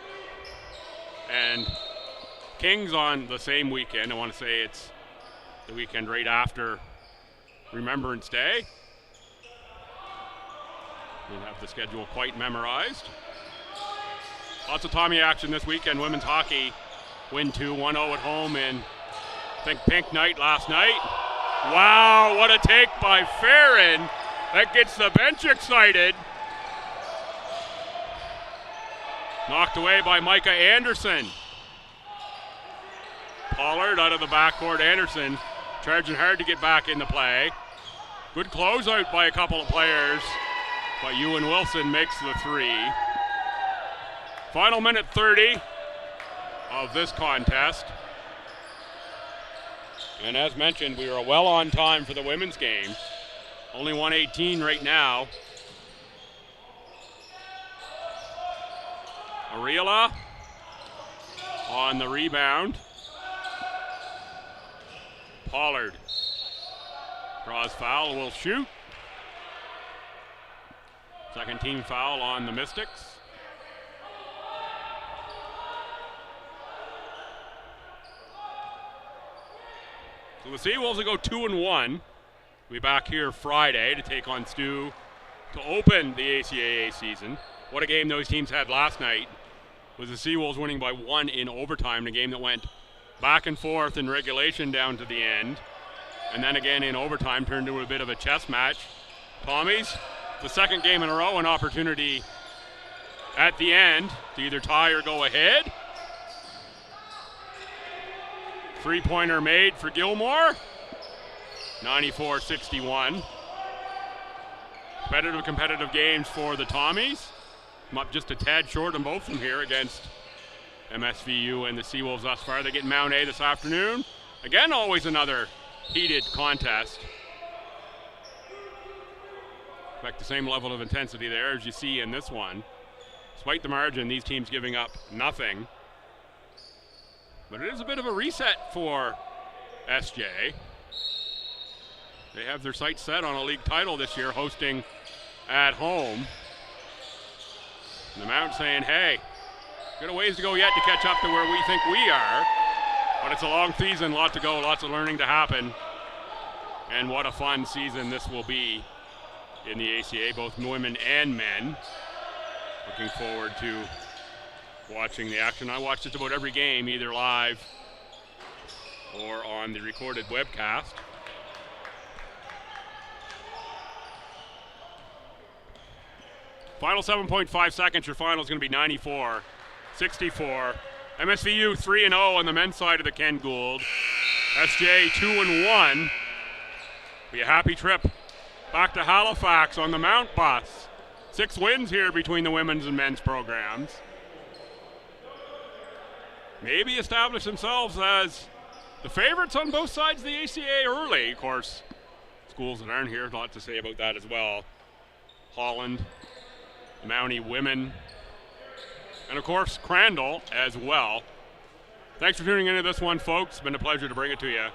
And Kings on the same weekend. I want to say it's the weekend right after Remembrance Day. We don't have the schedule quite memorized. Lots of Tommy action this weekend. Women's hockey win 1-0 at home in, I think, Pink Night last night. Wow, what a take by Farron. That gets the bench excited. Knocked away by Micah Anderson. Pollard out of the backcourt. Anderson charging hard to get back into play. Good closeout by a couple of players, but Ewan Wilson makes the three. Final minute 30 of this contest. And as mentioned, we are well on time for the women's game. Only 1:18 right now. Ariela on the rebound. Pollard draws foul, will shoot. Second team foul on the Mystics. So the Seawolves will go 2-1. We'll be back here Friday to take on Stu to open the ACAA season. What a game those teams had last night. Was the Seawolves winning by 1 in overtime, a game that went back and forth in regulation down to the end. And then again in overtime turned into a bit of a chess match. Tommies, the second game in a row, an opportunity at the end to either tie or go ahead. Three-pointer made for Gilmore. 94-61. Competitive games for the Tommies. I'm up just a tad short on both of them here against MSVU and the Seawolves thus far. They get Mount A this afternoon. Again, always another heated contest. Expect the same level of intensity there as you see in this one. Despite the margin, these teams giving up nothing. But it is a bit of a reset for SJ. They have their sights set on a league title this year, hosting at home. And the Mount saying, hey, got a ways to go yet to catch up to where we think we are. But it's a long season, a lot to go, lots of learning to happen. And what a fun season this will be in the ACA, both women and men. Looking forward to watching the action. I watch just about every game, either live or on the recorded webcast. Final 7.5 seconds. Your final is going to be 94-64. MSVU 3-0 on the men's side of the Ken Gould. SJ 2-1. Be a happy trip back to Halifax on the Mount bus. 6 wins here between the women's and men's programs. Maybe establish themselves as the favorites on both sides of the ACA early. Of course, schools that aren't here, a lot to say about that as well. Holland, the Mountie women, and of course Crandall as well. Thanks for tuning into this one, folks. It's been a pleasure to bring it to you.